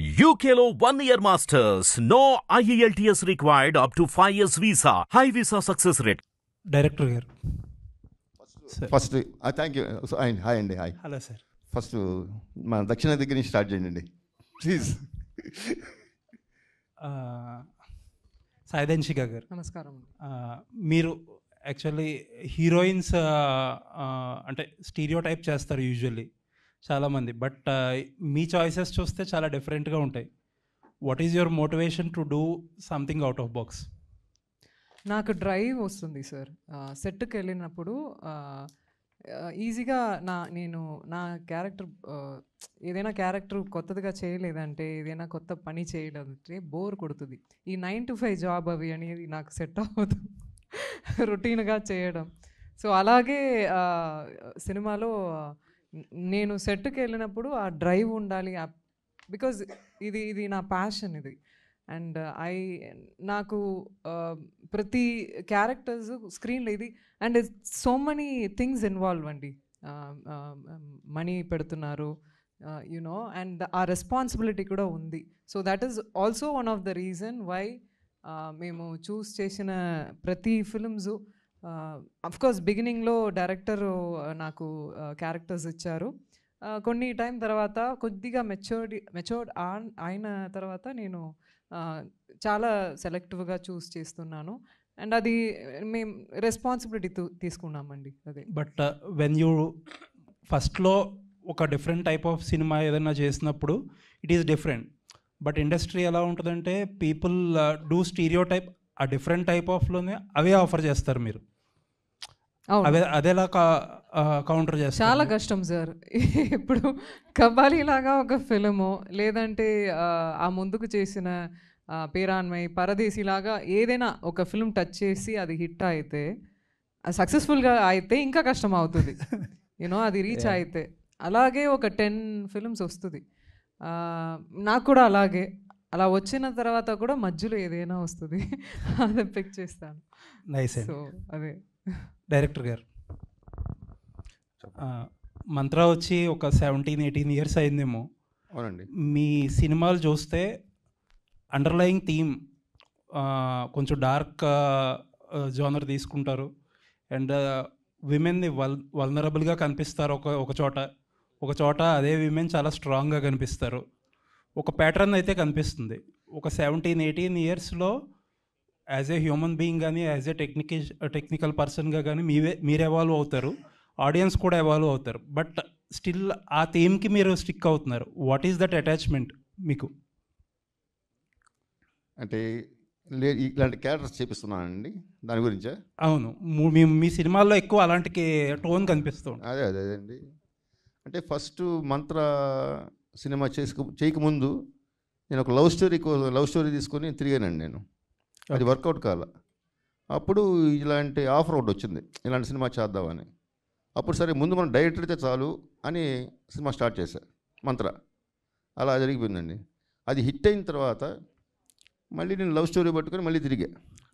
UKLO 1 year masters. No IELTS required up to 5 years visa. High visa success rate. Director గారు first thank you. Hi అండి. Hi. Hello sir. First మన దక్షిణ దగ్గర నుంచి start చేయండి please. సాయిదన్షిక గారు నమస్కారం. మీరు యాక్చువల్లీ హీరోయిన్స్ అంటే స్టీరియో టైప్ చేస్తారు యూజువల్లీ చాలామంది, బట్ మీ చాయిసెస్ చూస్తే చాలా డిఫరెంట్గా ఉంటాయి. What is your motivation to do something out of box? నాకు డ్రైవ్ వస్తుంది సార్. సెట్కి వెళ్ళినప్పుడు ఈజీగా నేను నా క్యారెక్టర్ ఏదైనా క్యారెక్టర్ కొత్తదిగా చేయలేదంటే, ఏదైనా కొత్త పని చేయలేదంటే బోర్ కొడుతుంది. ఈ 9 to 5 జాబ్ అవి అనేది నాకు సెట్ అవ్వదు, రొటీన్గా చేయడం. సో అలాగే సినిమాలో నేను సెట్కి వెళ్ళినప్పుడు ఆ డ్రైవ్ ఉండాలి, బికాజ్ ఇది నా ప్యాషన్ ఇది. అండ్ నాకు ప్రతి క్యారెక్టర్స్ స్క్రీన్లో ఇది and so many things involve అండి. మనీ పెడుతున్నారు యునో, అండ్ ఆ రెస్పాన్సిబిలిటీ కూడా ఉంది. So that is also one of the reason why మేము చూస్ చేసిన ప్రతి ఫిల్మ్స్. అఫ్కోర్స్ బిగినింగ్లో డైరెక్టర్ నాకు క్యారెక్టర్స్ ఇచ్చారు. కొన్ని టైం తర్వాత కొద్దిగా మెచ్యూర్డ్ అయిన తర్వాత నేను చాలా సెలెక్టివ్గా చూస్ చేస్తున్నాను. అండ్ అది మేము రెస్పాన్సిబిలిటీ తీసుకున్నామండి. అదే. బట్ వెన్ యూ ఫస్ట్లో ఒక డిఫరెంట్ టైప్ ఆఫ్ సినిమా ఏదైనా చేసినప్పుడు it is different. But industry ఎలా ఉంటుందంటే పీపుల్ డూ స్టీరియో టైప్, ఆ డిఫరెంట్ టైప్ ఆఫ్లోనే అవే ఆఫర్ చేస్తారు. మీరు అదేలా కౌంటర్ చేస్తారు? చాలా కష్టం సార్. ఇప్పుడు కవ్వాలి లాగా ఒక ఫిలిము, లేదంటే ఆ ముందుకు చేసిన పేరాన్మై, పరదేశీ లాగా ఏదైనా ఒక ఫిల్మ్ టచ్ చేసి అది హిట్ అయితే, సక్సెస్ఫుల్గా అయితే ఇంకా కష్టం అవుతుంది యూనో, అది రీచ్ అయితే. అలాగే ఒక 10 ఫిల్మ్స్ వస్తుంది. నాకు కూడా అలాగే, అలా వచ్చిన తర్వాత కూడా మధ్యలో ఏదైనా వస్తుంది, అదే పిక్ చేస్తాను. నైస్. సో అదే. డైరెక్టర్ గారు, మంత్రా వచ్చి ఒక 17-18 ఇయర్స్ అయిందేమో. అవునండి. మీ సినిమాలు చూస్తే అండర్లయింగ్ థీమ్ కొంచెం డార్క్ జోనర్ తీసుకుంటారు. అండ్ విమెన్ని వల్నరబుల్గా కనిపిస్తారు ఒక చోట అదే విమెన్ చాలా స్ట్రాంగ్గా కనిపిస్తారు. ఒక ప్యాటర్న్ అయితే కనిపిస్తుంది. ఒక 17-18 ఇయర్స్లో యాజ్ ఏ హ్యూమన్ బీయింగ్ కానీ, యాజ్ ఏ టెక్నికల్ పర్సన్గా కానీ మీరు ఎవాల్వ్ అవుతారు, ఆడియన్స్ కూడా ఎవాల్వ్ అవుతారు. బట్ స్టిల్ ఆ థీమ్కి మీరు స్టిక్ అవుతున్నారు. వాట్ ఈస్ దట్ అటాచ్మెంట్ మీకు? అంటే ఇలాంటి క్యారెక్టర్స్ చేపిస్తున్నానండి, దాని గురించా? అవును, మీ సినిమాల్లో ఎక్కువ అలాంటి టోన్ కనిపిస్తుంది. అదే అండి. అంటే ఫస్ట్ మంత్ర సినిమా చేయకముందు నేను ఒక లవ్ స్టోరీ తీసుకొని తిరిగానండి నేను. అది వర్కౌట్ కాల. అప్పుడు ఇలాంటి ఆఫర్ ఒకటి వచ్చింది, ఇలాంటి సినిమా చేద్దామని. అప్పుడు సరే ముందు మనం డైరెక్టర్ అయితే చాలు అని సినిమా స్టార్ట్ చేశా, మంత్ర. అలా జరిగిపోయిందండి. అది హిట్ అయిన తర్వాత మళ్ళీ నేను లవ్ స్టోరీ పట్టుకొని మళ్ళీ తిరిగా.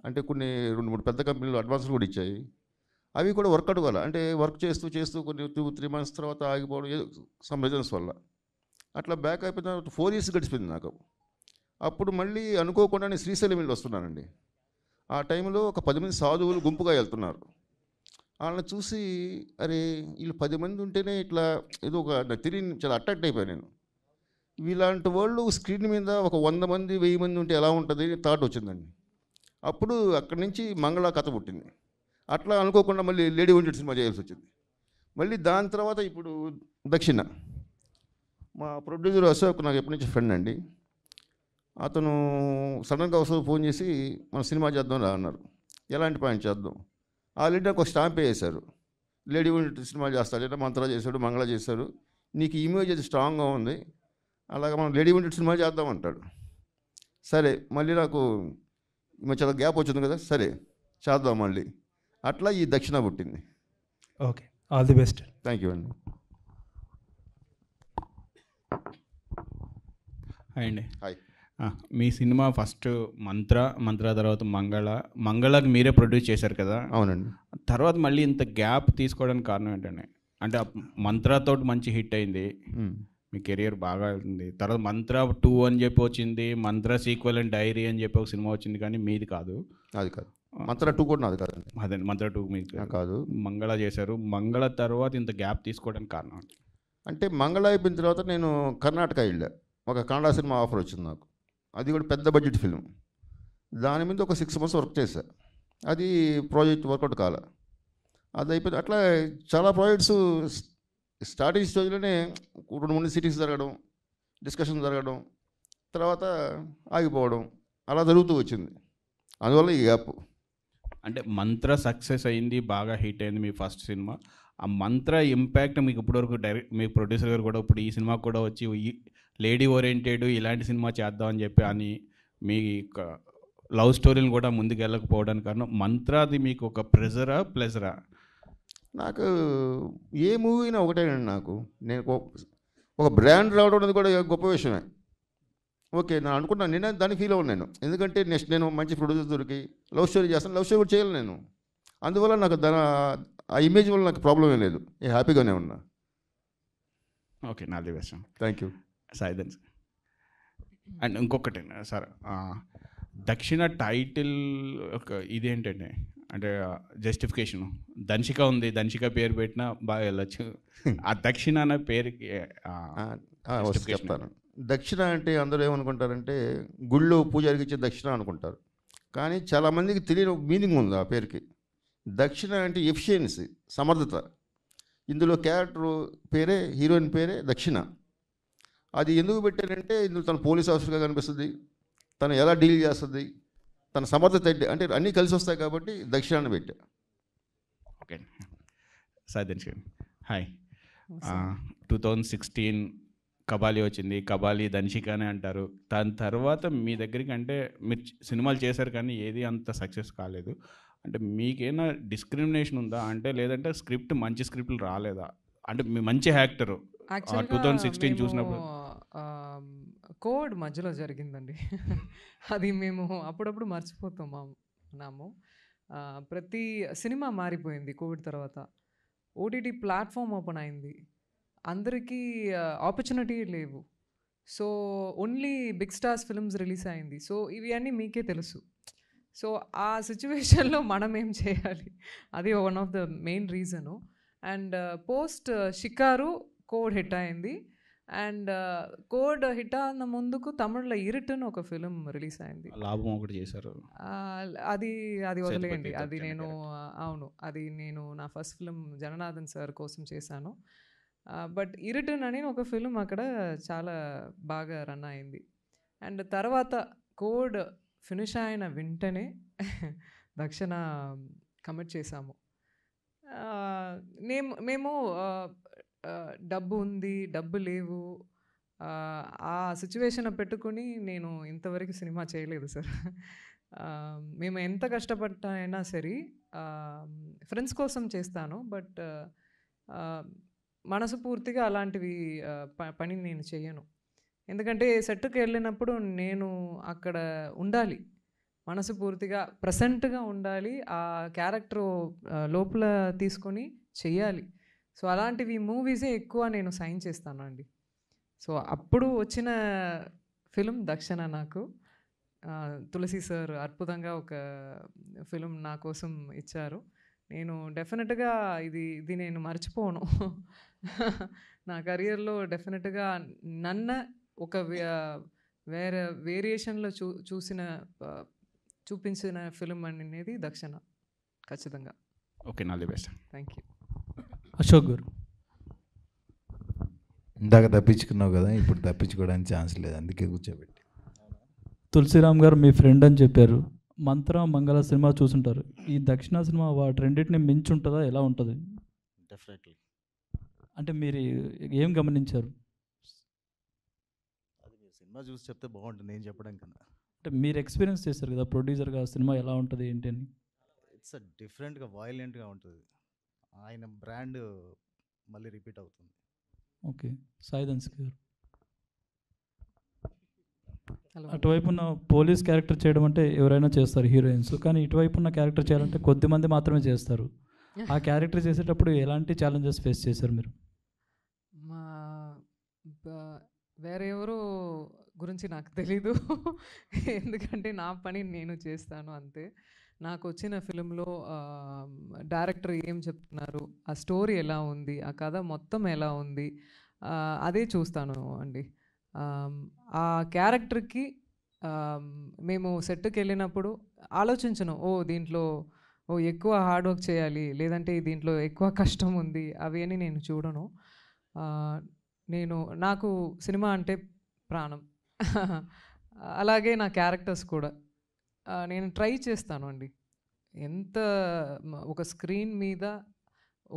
అంటే కొన్ని 2-3 పెద్ద కంపెనీలు అడ్వాన్సులు కూడా ఇచ్చాయి. అవి కూడా వర్కౌట్ కాల. అంటే వర్క్ చేస్తూ కొన్ని 2-3 months తర్వాత ఆగిపోవడం, సమ్ రీజన్స్ వల్ల అట్లా బ్యాక్ అయిపోయిన తర్వాత 4 years గడిచిపోయింది నాకు. అప్పుడు మళ్ళీ అనుకోకుండా నేను శ్రీశైలం వెళ్ళి వస్తున్నానండి. ఆ టైంలో ఒక 10 మంది సాధువులు గుంపుగా వెళ్తున్నారు. వాళ్ళని చూసి అరే వీళ్ళు 10 మంది ఉంటేనే ఇట్లా ఏదో ఒక తిరిగి చాలా అట్రాక్ట్ అయిపోయాను నేను. వీళ్ళంటి వాళ్ళు స్క్రీన్ మీద ఒక 100 మంది 1000 మంది ఉంటే ఎలా ఉంటుంది థాట్ వచ్చిందండి. అప్పుడు అక్కడి నుంచి మంగళ కథ పుట్టింది. అట్లా అనుకోకుండా మళ్ళీ లేడీ వంటెడ్ సినిమా చేయాల్సి వచ్చింది. మళ్ళీ దాని తర్వాత ఇప్పుడు దక్షిణ. మా ప్రొడ్యూసర్ అశోక్ నాకు ఎప్పటి నుంచి ఫ్రెండ్ అండి. అతను సడన్గా ఒకసారి ఫోన్ చేసి మన సినిమా చేద్దాం రా అన్నారు. ఎలాంటి పాయింట్ చేద్దాం? ఆల్రెడీ నాకు ఒక స్టాంప్ వేశారు, లేడీ వంటెడ్ సినిమా చేస్తాడు, మంత్ర చేశాడు, మంగళ చేశారు, నీకు ఇమేజ్ అది స్ట్రాంగ్గా ఉంది, అలాగే మనం లేడీ వంటెడ్ సినిమా చేద్దామంటాడు. సరే మళ్ళీ నాకు చాలా గ్యాప్ వచ్చింది కదా, సరే చేద్దాం మళ్ళీ. అట్లా ఈ దక్షిణ పుట్టింది. Okay, all the best. Thank you అండి. హాయ్ అండి. హాయ్. మీ సినిమా ఫస్ట్ మంత్ర తర్వాత మంగళకి మీరే ప్రొడ్యూస్ చేశారు కదా? అవునండి. తర్వాత మళ్ళీ ఇంత గ్యాప్ తీసుకోవడానికి కారణం ఏంటండి? అంటే మంత్రతో మంచి హిట్ అయింది, మీ కెరియర్ బాగా ఉంది. తర్వాత మంత్ర 2 అని చెప్పి వచ్చింది, మంత్ర సీక్వెల్ అండ్ డైరీ అని చెప్పి ఒక సినిమా వచ్చింది, కానీ మీది కాదు. అది కాదు, మంత్ర 2 కూడా నాది కాదండి. అదే మంత్ర 2 మీది కాదు. మంగళ చేశారు. మంగళ తర్వాత ఇంత గ్యాప్ తీసుకోవడానికి కారణం? అంటే మంగళ అయిపోయిన తర్వాత నేను కర్ణాటక వెళ్ళా. ఒక కన్నడ సినిమా ఆఫర్ వచ్చింది నాకు. అది కూడా పెద్ద బడ్జెట్ ఫిల్మ్. దాని మీద ఒక 6 months వర్క్ చేశా. అది ప్రాజెక్ట్ వర్కౌట్ కాలే. అది అయిపోయింది. అట్లా చాలా ప్రాజెక్ట్స్ స్టార్టింగ్ స్టేజ్లోనే 2-3 సిటీస్ జరగడం, డిస్కషన్ జరగడం, తర్వాత ఆగిపోవడం, అలా జరుగుతూ వచ్చింది. అందువల్ల ఈ గ్యాప్. అంటే మంత్ర సక్సెస్ అయింది, బాగా హిట్ అయింది మీ ఫస్ట్ సినిమా. ఆ మంత్ర ఇంపాక్ట్ మీకు ఇప్పటివరకు డైరెక్ట్ మీ ప్రొడ్యూసర్ గారు కూడా ఇప్పుడు ఈ సినిమా కూడా వచ్చి ఈ లేడీ ఓరియంటెడ్ ఇలాంటి సినిమా చేద్దామని చెప్పి అని మీ లవ్ స్టోరీని కూడా ముందుకు వెళ్ళకపోవడానికి కారణం మంత్రాది మీకు ఒక ప్లెజరా? నాకు ఏ మూవీ అయినా ఒకటేనండి. నాకు నేను ఒక బ్రాండ్ రావడం అనేది కూడా గొప్ప విషయమే. ఓకే, నేను అనుకున్నాను, నేను దానికి ఫీల్ అవ్వను నేను. ఎందుకంటే నెక్స్ట్ నేను మంచి ప్రొడ్యూసర్ దొరికి లవ్ స్టోరీ చేస్తాను, లవ్ స్టోరీ కూడా చేయాలి నేను. అందువల్ల నాకు ఆ ఇమేజ్ వల్ల నాకు ప్రాబ్లం ఏం లేదు, నేను హ్యాపీగానే ఉన్నా. ఓకే, నా best. Thank you. Saidhan. And ఇంకొకటి సార్, దక్షిణ టైటిల్ ఒక ఇదేంటంటే అంటే జస్టిఫికేషన్ దంశిక ఉంది, దంశిక పేరు పెట్టినా బాగా వెళ్ళచ్చు. ఆ దక్షిణ అనే పేరుకి చెప్తాను. దక్షిణ అంటే అందరూ ఏమనుకుంటారంటే గుళ్ళో పూజారికి ఇచ్చే దక్షిణ అనుకుంటారు, కానీ చాలామందికి తెలియని మీనింగ్ ఉంది ఆ పేరుకి. దక్షిణ అంటే ఎఫిషియన్సీ, సమర్థత. ఇందులో క్యారెక్టర్ పేరే, హీరోయిన్ పేరే దక్షిణ. అది ఎందుకు పెట్టారంటే ఇందులో తను పోలీస్ ఆఫీసర్గా కనిపిస్తుంది, తను ఎలా డీల్ చేస్తుంది, తన సమర్థత అంటే అన్నీ కలిసి వస్తాయి కాబట్టి దక్షిణాన్ని పెట్టా. ఓకే సాయిధన్. హాయ్. 2016 కబాలి వచ్చింది, కబాలి దంశిక అని అంటారు. దాని తర్వాత మీ దగ్గరికి అంటే మీరు సినిమాలు చేశారు కానీ ఏది అంత సక్సెస్ కాలేదు. అంటే మీకేమైనా డిస్క్రిమినేషన్ ఉందా అంటే, లేదంటే స్క్రిప్ట్ మంచి స్క్రిప్ట్లు రాలేదా? అంటే మీ మంచి యాక్టరు 2016 చూసినప్పుడు కోడ్ మధ్యలో జరిగిందండి. అది మేము అప్పుడప్పుడు మర్చిపోతున్నాము. ప్రతి సినిమా మారిపోయింది కోవిడ్ తర్వాత. ఓటీటీ ప్లాట్ఫామ్ ఓపెన్ అయింది, అందరికీ ఆపర్చునిటీ లేవు. So only big stars films release అయింది. సో ఇవి అన్నీ మీకే తెలుసు. సో ఆ సిచ్యువేషన్లో మనం ఏం చేయాలి, అది one of the main reason. And post షికారు కోడ్ హిట్ అయింది. అండ్ కోడ్ హిట్ అన్న ముందుకు తమిళ్లో ఇరుటన్ ఒక ఫిలిం రిలీజ్ అయింది. లాభం ఒకటి చేశారు. అది వదిలేయండి. అది నేను అది నేను నా ఫస్ట్ ఫిలిం జగన్నాథన్ సార్ కోసం చేశాను. బట్ ఇరుటన్ అని ఒక ఫిలిం అక్కడ చాలా బాగా రన్ అయింది. అండ్ తర్వాత కోడ్ ఫినిష్ అయిన వెంటనే దక్షిణ కమిట్ చేశాము. మేము డబ్బు ఉంది, డబ్బు లేవు, ఆ సిచ్యువేషన్ పెట్టుకుని నేను ఇంతవరకు సినిమా చేయలేదు సార్. మేము ఎంత కష్టపడ్డా సరే ఫ్రెండ్స్ కోసం చేస్తాను, బట్ మనస్ఫూర్తిగా అలాంటివి పని నేను చేయను. ఎందుకంటే సెట్కి వెళ్ళినప్పుడు నేను అక్కడ ఉండాలి, మనస్ఫూర్తిగా ప్రజెంట్గా ఉండాలి, ఆ క్యారెక్టర్ లోపల తీసుకొని చెయ్యాలి. సో అలాంటివి మూవీసే ఎక్కువ నేను సైన్ చేస్తాను అండి. సో అప్పుడు వచ్చిన ఫిలిం దక్షిణ. నాకు తులసి సార్ అద్భుతంగా ఒక ఫిలిం నా కోసం ఇచ్చారు. నేను డెఫినెట్గా ఇది నేను మర్చిపోను. నా కెరియర్లో డెఫినెట్గా నన్ను ఒక వేరే వేరియేషన్లో చూపించిన ఫిలిం అనేది దక్షిణ ఖచ్చితంగా. ఓకే, నా the best. Thank you. Ashok garu, ఇందాక తప్పించుకున్నావు కదా, ఇప్పుడు తప్పించుకోవడానికి ఛాన్స్ లేదు, అందుకే కూర్చోబెట్టి. తులసిరామ్ గారు మీ ఫ్రెండ్ అని చెప్పారు. మంత్ర మంగళ సినిమా చూసుంటారు. ఈ దక్షిణ సినిమా వాటి రెండింటిని మించి ఉంటుందా, ఎలా ఉంటుంది? డెఫినెట్లీ. అంటే మీరు ఏం గమనించారు? అది మీరు సినిమా చూసి చెప్తే బాగుంటుంది, నేను చెప్పడం కన్నా. అంటే మీరు ఎక్స్పీరియన్స్ చేస్తారు కదా ప్రొడ్యూసర్గా, సినిమా ఎలా ఉంటుంది ఏంటి అని. ఇట్స్ డిఫరెంట్గా వైలెంట్గా ఉంటుంది. ఆయన బ్రాండ్ మళ్ళీ రిపీట్ అవుతుంది. ఓకే, సాయిధన్ గారు, హలో. అటువైపు ఉన్న పోలీస్ క్యారెక్టర్ చేయడం అంటే ఎవరైనా చేస్తారు హీరోయిన్స్, కానీ ఇటువైపు ఉన్న క్యారెక్టర్ చేయాలంటే కొద్దిమంది మాత్రమే చేస్తారు. ఆ క్యారెక్టర్ చేసేటప్పుడు ఎలాంటి ఛాలెంజెస్ ఫేస్ చేశారు మీరు? వేరే ఎవరో గురించి నాకు తెలీదు. ఎందుకంటే నా పని నేను చేస్తాను అంతే. నాకు వచ్చిన ఫిలింలో డైరెక్టర్ ఏం చెప్తున్నారు, ఆ స్టోరీ ఎలా ఉంది, ఆ కథ మొత్తం ఎలా ఉంది, అదే చూస్తాను అండి. ఆ క్యారెక్టర్కి మేము సెట్కి వెళ్ళినప్పుడు ఆలోచించను, దీంట్లో ఎక్కువ హార్డ్ వర్క్ చేయాలి, లేదంటే దీంట్లో ఎక్కువ కష్టం ఉంది, అవి అని నేను చూడను. నాకు సినిమా అంటే ప్రాణం. అలాగే నా క్యారెక్టర్స్ కూడా నేను ట్రై చేస్తాను అండి. ఎంత ఒక స్క్రీన్ మీద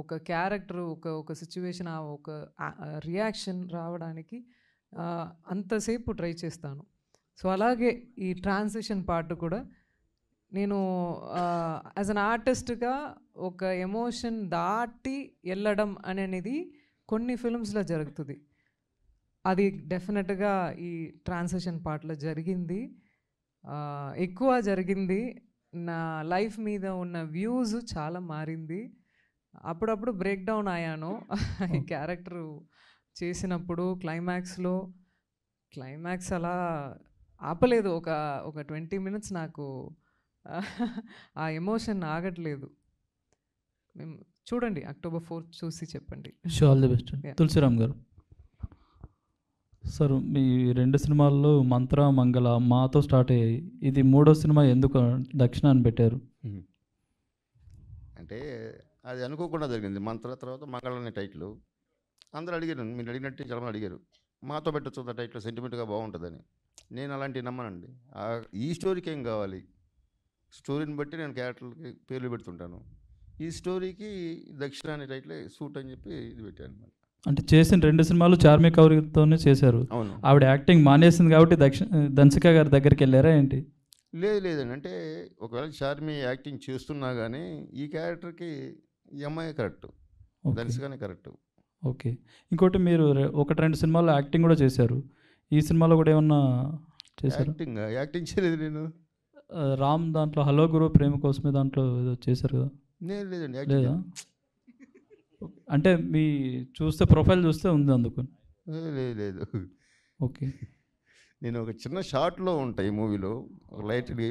ఒక క్యారెక్టర్, ఒక సిచ్యువేషన్, ఒక రియాక్షన్ రావడానికి అంతసేపు ట్రై చేస్తాను. సో అలాగే ఈ ట్రాన్సిషన్ పార్ట్ కూడా నేను యాజ్ అన్ ఆర్టిస్ట్గా ఒక ఎమోషన్ దాటి వెళ్ళడం అనేది కొన్ని ఫిల్మ్స్లో జరుగుతుంది. అది డెఫినెట్గా ఈ ట్రాన్సిషన్ పార్ట్లో జరిగింది, ఎక్కువ జరిగింది. నా లైఫ్ మీద ఉన్న వ్యూస్ చాలా మారింది. అప్పుడప్పుడు బ్రేక్ డౌన్ అయ్యాను ఈ క్యారెక్టర్ చేసినప్పుడు. క్లైమాక్స్ అలా ఆపలేదు. ఒక 20 minutes నాకు ఆ ఎమోషన్ ఆగట్లేదు. మేము చూడండి, October 4th చూసి చెప్పండి. All the best. తులసిరామ్ గారు సార్, మీ 2 సినిమాల్లో మంత్ర, మంగళ మాతో స్టార్ట్ అయ్యాయి. ఇది 3వ సినిమా ఎందుకు దక్షిణ అని పెట్టారు? అంటే అది అనుకోకుండా జరిగింది. మంత్ర తర్వాత మంగళ అనే టైటిల్ అందరూ అడిగారు, మీరు అడిగినట్టు చాలామంది అడిగారు, మాతో పెట్టచ్చు ఆ టైటిల్ సెంటిమెంట్గా బాగుంటుందని. నేను అలాంటివి నమ్మనండి. ఈ స్టోరీకి ఏం కావాలి, స్టోరీని బట్టి నేను క్యారెక్టర్లకి పేర్లు పెడుతుంటాను. ఈ స్టోరీకి దక్షిణ అనే టైటిల్ సూట్ అని చెప్పి ఇది పెట్టాను. అంటే చేసిన 2 సినిమాలు చార్మి కౌరితోనే చేశారు. అవును. ఆవిడ యాక్టింగ్ మానేసింది కాబట్టి దన్సిక గారి దగ్గరికి వెళ్ళారా ఏంటి? లేదండి. అంటే ఒకవేళ చార్మి యాక్టింగ్ చేస్తున్నా కానీ ఈ క్యారెక్టర్కి ఈ అమ్మాయి కరెక్ట్, దన్సికనే కరెక్ట్. ఓకే. ఇంకోటి, మీరు 1-2 సినిమాల్లో యాక్టింగ్ కూడా చేశారు. ఈ సినిమాలో కూడా ఏమన్నా చేశారు? యాక్టింగ్ చేయలేదు నేను. రామ్ దాంట్లో హలో గురు ప్రేమ కోసమే దాంట్లో ఏదో చేశారు కదా? లేదండి. లేదా? అంటే మీ చూస్తే ప్రొఫైల్ చూస్తే ఉంది అందుకు. లేదు. ఓకే. నేను ఒక చిన్న షార్ట్లో ఉంటాయి ఈ మూవీలో,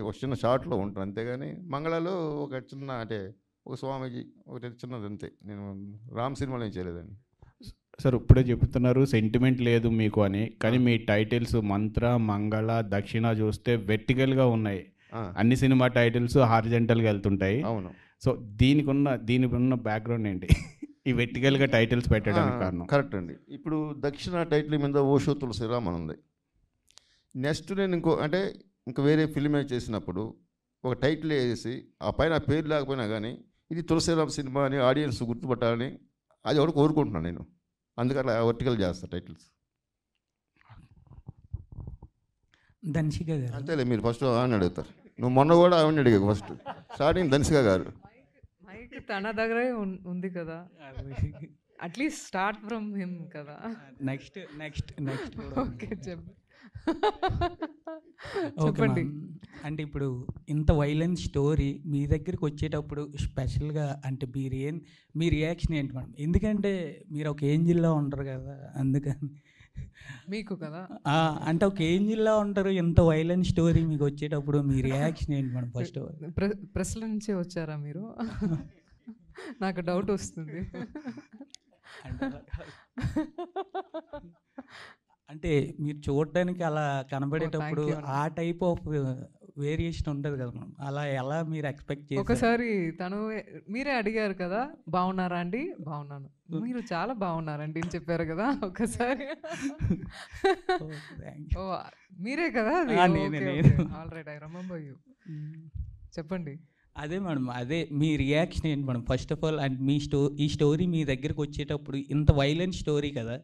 ఒక చిన్న షార్ట్లో ఉంటాను అంతేగాని మంగళలో ఒక చిన్న, అంటే ఒక స్వామీజీ ఒకటి చిన్నది అంతే. నేను రామ్ సినిమాలో ఏం చేయలేదండి. సార్ ఇప్పుడే చెప్తున్నారు సెంటిమెంట్ లేదు మీకు అని, కానీ మీ టైటిల్స్ మంత్ర, మంగళ, దక్షిణ చూస్తే వెర్టికల్గా ఉన్నాయి. అన్ని సినిమా టైటిల్స్ హారిజెంటల్గా వెళ్తుంటాయి. అవును. సో దీనికి ఉన్న బ్యాక్గ్రౌండ్ ఏంటి, ఈ వెర్టికల్గా టైటిల్స్ పెట్టడానికి కారణం? కరెక్ట్ అండి. ఇప్పుడు దక్షిణ టైటిల్ మీద ఓషో తులసిరామ్ అని ఉంది. నెక్స్ట్ నేను ఇంకా వేరే ఫిల్మ్ చేసినప్పుడు ఒక టైటిల్ వేసి ఆ పైన పేరు లేకపోయినా కానీ ఇది తులసిరామ్ సినిమా అని ఆడియన్స్ గుర్తుపట్టాలని అది ఒకటి కోరుకుంటున్నాను నేను. అందుకట్లా వర్టికల్ చేస్తా టైటిల్స్. దన్సిక గారు అంతేలే, మీరు ఫస్ట్ ఆవిడని అడుగుతారు. నువ్వు మొన్న కూడా ఆవిడని అడిగావు ఫస్ట్. స్టార్టింగ్ దన్సిక గారు. మైక్ తన దగ్గరే ఉంది కదా, అట్లీస్ట్ స్టార్ట్ ఫ్రమ్ హిమ్ కదా. నెక్స్ట్ ఓకే చెప్పండి. అంటే ఇప్పుడు ఇంత వైలెన్స్ స్టోరీ మీ దగ్గరికి వచ్చేటప్పుడు స్పెషల్గా అంటే మీ రియాక్షన్ ఏంటి మేడం? ఎందుకంటే మీరు ఒక ఏంజిల్లా ఉంటారు కదా, అందుకని మీకు కదా అంటే ఒక ఏంజిల్లా ఉంటారు. ఇంత వైలెన్స్ స్టోరీ మీకు వచ్చేటప్పుడు మీ రియాక్షన్ ఏంటి మేడం? ఫస్ట్ ప్రెస్ల నుంచే వచ్చారా మీరు? నాకు డౌట్ వస్తుంది. అంటే మీరు చూడడానికి అలా కనబడేటప్పుడు ఆ టైప్ ఆఫ్ వేరియేషన్ ఉంటుంది కదా మనం, అలా ఎలా మీరు ఎక్స్పెక్ట్ చేస్తారు? ఒకసారి మీరే అడిగారు కదా, బాగున్నారా అండి? బాగున్నాను. మీరు చాలా బాగున్నారండి అని చెప్పారు కదా ఒకసారి. మీరే కదా? Alright, I remember you. చెప్పండి. అదే మేడం, అదే మీ రియాక్షన్ ఏంటి madam first of all? And ఈ స్టోరీ మీ దగ్గరికి వచ్చేటప్పుడు ఇంత వైలెంట్ స్టోరీ కదా,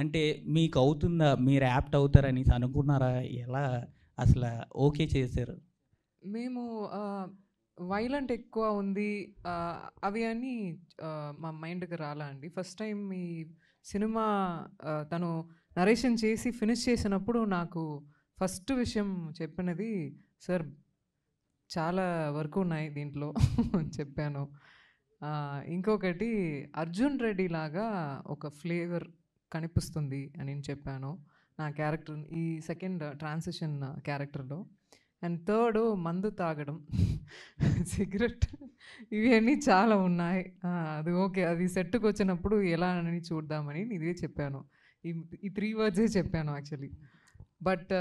అంటే మీకు అవుతుందా, మీరు యాప్ట్ అవుతారని అనుకున్నారా? ఎలా అసలు ఓకే చేశారు? మేము వైలెంట్ ఎక్కువ ఉంది అవి అని మా మైండ్కి రాలా అండి. ఫస్ట్ టైం ఈ సినిమా తను నరేషన్ చేసి ఫినిష్ చేసినప్పుడు నాకు ఫస్ట్ విషయం చెప్పినది, సార్ చాలా వర్క్ ఉన్నాయి దీంట్లో చెప్పాను. ఇంకొకటి, అర్జున్ రెడ్డి లాగా ఒక ఫ్లేవర్ కనిపిస్తుంది అని చెప్పాను. నా క్యారెక్టర్ ఈ సెకండ్ ట్రాన్సిషన్ క్యారెక్టర్లో. అండ్ థర్డ్ మందు తాగడం, సిగరెట్, ఇవన్నీ చాలా ఉన్నాయి. అది ఓకే, అది సెట్కి వచ్చినప్పుడు ఎలా అని చూద్దామని ఇదే చెప్పాను. ఈ 3 వర్డ్సే చెప్పాను యాక్చువల్లీ. బట్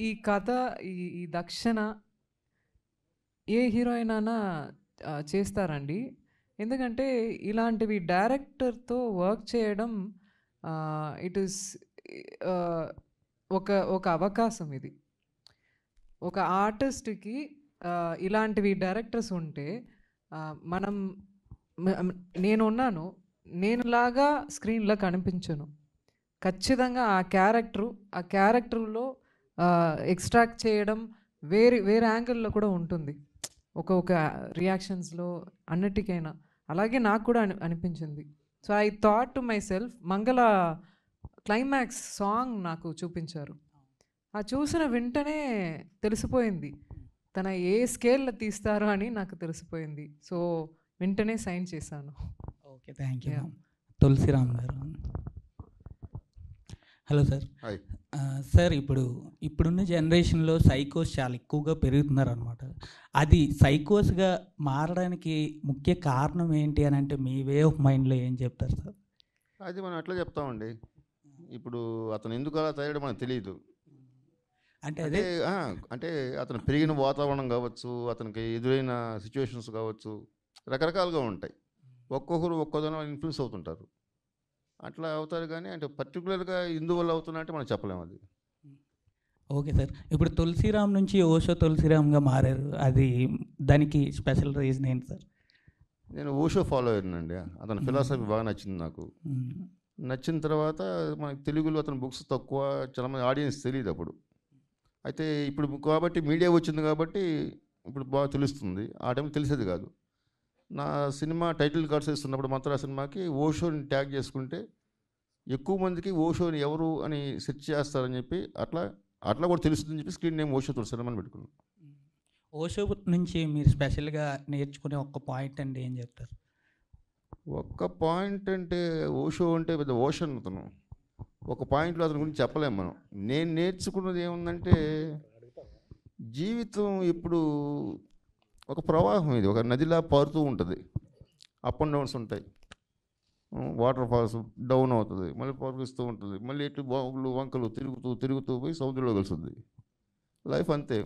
ఈ కథ, ఈ దక్షిణ ఏ హీరోయిన్ అయినా చేస్తారండి. ఎందుకంటే ఇలాంటివి డైరెక్టర్తో వర్క్ చేయడం ఇట్ ఈస్ ఒక అవకాశం. ఇది ఒక ఆర్టిస్ట్కి ఇలాంటివి డైరెక్టర్స్ ఉంటే నేనున్నాను, నేనులాగా స్క్రీన్లో కనిపించను. ఖచ్చితంగా ఆ క్యారెక్టర్లో ఎక్స్ట్రాక్ట్ చేయడం వేరే యాంగిల్లో కూడా ఉంటుంది, ఒక రియాక్షన్స్లో అన్నిటికైనా. అలాగే నాకు కూడా అనిపించింది. So I thought to my self, మంగళ క్లైమాక్స్ సాంగ్ నాకు చూపించారు. ఆ చూసిన వెంటనే తెలిసిపోయింది తన ఏ స్కేల్లో తీస్తారో అని నాకు తెలిసిపోయింది. సో వెంటనే సైన్ చేశాను. Okay, thank you. తులసిరామ్ గారు. Hello sir. సార్, ఇప్పుడున్న జనరేషన్లో సైకోస్ చాలా ఎక్కువగా పెరుగుతున్నారు అనమాట. అది సైకోస్గా మారడానికి ముఖ్య కారణం ఏంటి అని అంటే మీ వే ఆఫ్ మైండ్లో ఏం చెప్తారు సార్? అది మనం ఎట్లా చెప్తామండి, ఇప్పుడు అతను ఎందుకు అలా తయారు మనకు తెలియదు. అంటే అతను పెరిగిన వాతావరణం కావచ్చు, అతనికి ఎదురైన సిచ్యువేషన్స్ కావచ్చు, రకరకాలుగా ఉంటాయి. ఒక్కొక్కరు ఒక్కొక్కదనం ఇన్ఫ్లుయెన్స్ అవుతుంటారు, అట్లా అవుతారు. కానీ అంటే పర్టికులర్గా ఇందువల్ల అవుతున్నా అంటే మనం చెప్పలేము అది. Okay sir. ఇప్పుడు తులసిరామ్ నుంచి ఓషో తులసిరామ్గా మారారు, అది దానికి స్పెషల్ రీజన్ ఏంటి సార్? నేను ఓషో ఫాలో అయ్యానండి. అతని ఫిలాసఫీ బాగా నచ్చింది నాకు. నచ్చిన తర్వాత మనకి తెలుగులో అతని బుక్స్ తక్కువ, చాలామంది ఆడియన్స్ తెలియదు అప్పుడు. అయితే ఇప్పుడు కాబట్టి మీడియా వచ్చింది కాబట్టి ఇప్పుడు బాగా తెలుస్తుంది. ఆ టైం తెలిసేది కాదు. నా సినిమా టైటిల్ కార్డ్స్ వేస్తున్నప్పుడు మంత్ర సినిమాకి ఓషోని ట్యాగ్ చేసుకుంటే ఎక్కువ మందికి ఓషోని ఎవరు అని సెర్చ్ చేస్తారని చెప్పి అట్లా కూడా తెలుస్తుందని చెప్పి స్క్రీన్ నేమ్ ఓషో తులసిరామ్ అని పెట్టుకున్నాను. ఓషో నుంచి మీరు స్పెషల్గా నేర్చుకునే ఒక్క పాయింట్ అంటే ఏం చెప్తారు? ఒక్క పాయింట్ అంటే ఓషో అంటే పెద్ద ఓషన్ అతను. ఒక పాయింట్లో అతని గురించి చెప్పలేము మనం. నేను నేర్చుకున్నది ఏముందంటే, జీవితం ఇప్పుడు ఒక ప్రవాహం, ఇది ఒక నదిలా పారుతూ ఉంటుంది. అప్ అండ్ డౌన్స్ ఉంటాయి. వాటర్ ఫాల్స్ డౌన్ అవుతుంది, మళ్ళీ పారుస్తూ ఉంటుంది, మళ్ళీ ఎటు బాగులు వంకలు తిరుగుతూ పోయి సముద్రంలో కలుస్తుంది. లైఫ్ అంతే.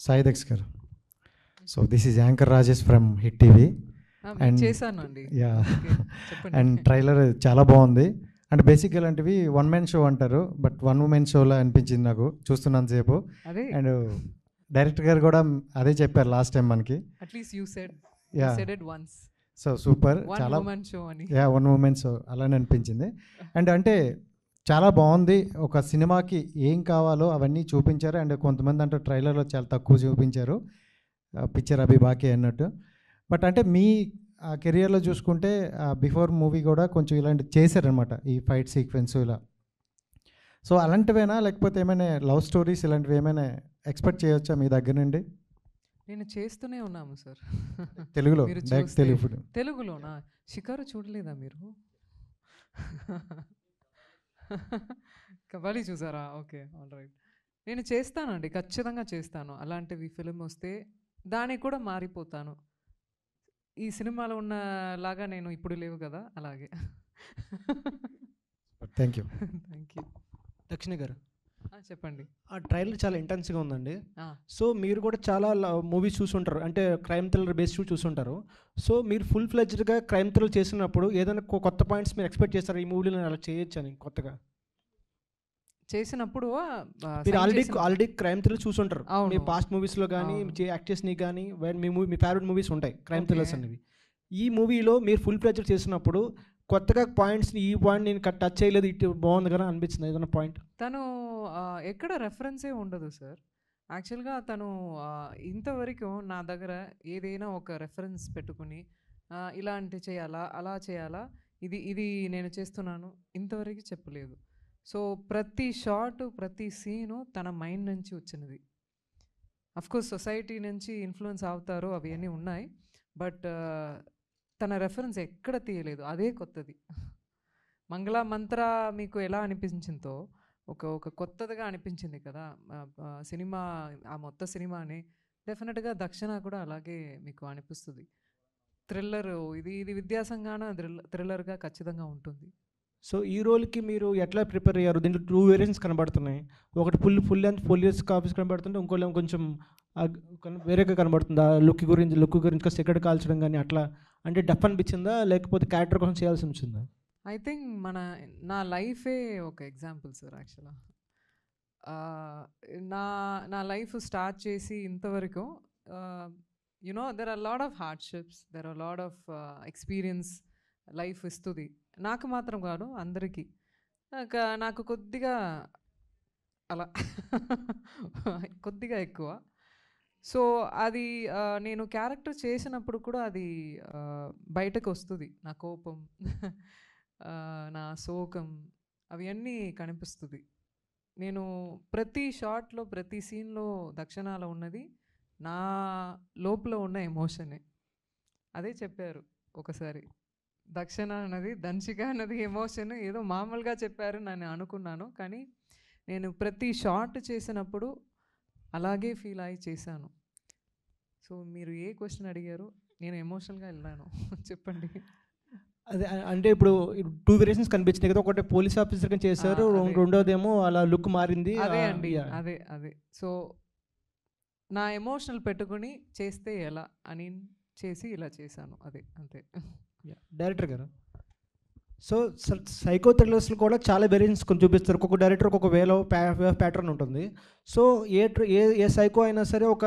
సాయి దక్ష్ గారు. So this is anchor Rajesh from hit TV. And and trailer చాలా బాగుంది. అంటే బేసిక్గా ఇలాంటివి 1 man షో అంటారు, బట్ 1 woman షోలా అనిపించింది నాకు చూస్తున్నంతసేపు. అండ్ డైరెక్టర్ గారు కూడా అదే చెప్పారు లాస్ట్ టైం మనకి. సో సూపర్, చాలా 1 woman షో అలానే అనిపించింది. అండ్ అంటే చాలా బాగుంది. ఒక సినిమాకి ఏం కావాలో అవన్నీ చూపించారు. అండ్ కొంతమంది అంటే ట్రైలర్లో చాలా తక్కువ చూపించారు, పిక్చర్ అభి బాకీ అన్నట్టు. బట్ అంటే మీ కెరియర్లో చూసుకుంటే బిఫోర్ మూవీ కూడా కొంచెం ఇలాంటి చేశారనమాట, ఈ ఫైట్ సీక్వెన్స్ ఇలా. సో అలాంటివేనా, లేకపోతే ఏమైనా లవ్ స్టోరీస్ ఇలాంటివి ఏమైనా ఎక్స్పెక్ట్ చేయొచ్చా మీ దగ్గర నుండి? నేను చేస్తూనే ఉన్నాము సార్. తెలుగులో తెలుగులోనా? షికారు చూడలేదా మీరు? కబాలి చూసారా? Okay, all right. నేను చేస్తానండి, ఖచ్చితంగా చేస్తాను. అలాంటివి ఫిలిం వస్తే దానికి కూడా మారిపోతాను. ఈ సినిమాలో ఉన్న లాగా నేను ఇప్పుడు లేవు కదా, అలాగే. Thank you. దక్షిణ గారు చెప్పండి. ఆ ట్రైలర్ చాలా ఇంటెన్స్గా ఉందండి. సో మీరు కూడా చాలా మూవీస్ చూసుంటారు, అంటే క్రైమ్ థ్రిల్లర్ బేస్ చూసుంటారు. సో మీరు ఫుల్ ఫ్లెడ్జ్డ్గా క్రైమ్ థ్రిల్లర్ చేసినప్పుడు ఏదైనా కొత్త పాయింట్స్ మీరు ఎక్స్పెక్ట్ చేస్తారు ఈ మూవీలో నేను అలా చేయొచ్చు అని కొత్తగా చేసినప్పుడు? మీరు ఆల్రెడీ క్రైమ్ థ్రిల్లర్ చూసుంటారు మీ పాస్ట్ మూవీస్లో కానీ యాక్టర్స్ని కానీ, మీ ఫేవరెట్ మూవీస్ ఉంటాయి క్రైమ్ థ్రిల్లర్స్ అనేవి. ఈ మూవీలో మీరు ఫుల్ ఫ్లెడ్జ్డ్ చేసినప్పుడు కొత్తగా పాయింట్స్ని, ఈ పాయింట్ నేను టచ్ చేయలేదు, ఇటు బాగుంది కదా అనిపించింది ఏదైనా పాయింట్? తను ఎక్కడ రెఫరెన్సే ఉండదు సార్. యాక్చువల్గా తను ఇంతవరకు నా దగ్గర ఏదైనా ఒక రెఫరెన్స్ పెట్టుకుని ఇలాంటి చేయాలా, అలా చేయాలా, ఇది నేను చేస్తున్నాను ఇంతవరకు చెప్పలేదు. సో ప్రతి షాట్, ప్రతి సీను తన మైండ్ నుంచి వచ్చినది. అఫ్కోర్స్ సొసైటీ నుంచి ఇన్ఫ్లుయెన్స్ అవుతారు, అవన్నీ ఉన్నాయి. బట్ తన రెఫరెన్స్ ఎక్కడ తీయలేదు, అదే కొత్తది. మంగళ మంత్ర మీకు ఎలా అనిపించిందో ఒక కొత్తదిగా అనిపించింది కదా సినిమా, ఆ మొత్తం సినిమాని. డెఫినెట్గా దక్షిణ కూడా అలాగే మీకు అనిపిస్తుంది. థ్రిల్లర్ ఇది విద్యాసంగాన థ్రిల్లర్గా ఖచ్చితంగా ఉంటుంది. సో ఈ రోల్కి మీరు ఎట్లా ప్రిపేర్ అయ్యారు? దీంట్లో 2 వేరియంట్స్ కనబడుతున్నాయి. ఒకటి ఫుల్ లెంత్ పోలీస్ కాపీస్ కనబడుతుంటే, ఇంకోళ్ళేమో కొంచెం వేరేగా కనబడుతుంది. ఆ లుక్ గురించి సెకండ్ కాల్చడం కానీ అట్లా, అంటే డఫ్ అనిపించిందా లేకపోతే క్యారెక్టర్ కోసం చేయాల్సి వచ్చిందా? ఐ థింక్ నా లైఫే ఒక ఎగ్జాంపుల్ సార్. యాక్చువల్గా నా లైఫ్ స్టార్ట్ చేసి ఇంతవరకు there are lot of hardships, there are lot of experience life ఇస్తుంది. నాకు మాత్రం కాదు, అందరికీ. నాకు కొద్దిగా అలా కొద్దిగా ఎక్కువ. సో అది నేను క్యారెక్టర్ చేసినప్పుడు కూడా అది బయటకు వస్తుంది. నా కోపం, నా శోకం, అవి అన్నీ కనిపిస్తుంది. నేను ప్రతి షాట్లో, ప్రతి సీన్లో దక్షిణాలో ఉన్నది నా లోపల ఉన్న ఎమోషనే. అదే చెప్పారు ఒకసారి, దక్షిణ అన్నది, దంచిక అన్నది ఎమోషన్. ఏదో మామూలుగా చెప్పారు నేను అనుకున్నాను, కానీ నేను ప్రతి షాట్ చేసినప్పుడు అలాగే ఫీల్ అయ్యి చేశాను. సో మీరు ఏ క్వశ్చన్ అడిగారు, నేను ఎమోషనల్గా వెళ్ళాను. చెప్పండి. అదే అంటే ఇప్పుడు 2 వేరియేషన్స్ కనిపించినాయి కదా, ఒకటి పోలీస్ ఆఫీసర్గా చేశారు, రెండోదేమో అలా లుక్ మారింది. అదే అండి, అదే. సో నా ఎమోషనల్ పెట్టుకుని చేస్తే ఎలా అని చేసి ఇలా చేశాను, అదే అంతే. డైరెక్టర్ గారు, సో సైకో థ్రిల్లర్స్లో కూడా చాలా వేరియంట్స్ కొంచెం చూపిస్తారు. ఒక్కొక్క డైరెక్టర్ ఒక్కొక్క వేలో ప్యాటర్న్ ఉంటుంది. సో ఏ సైకో అయినా సరే ఒక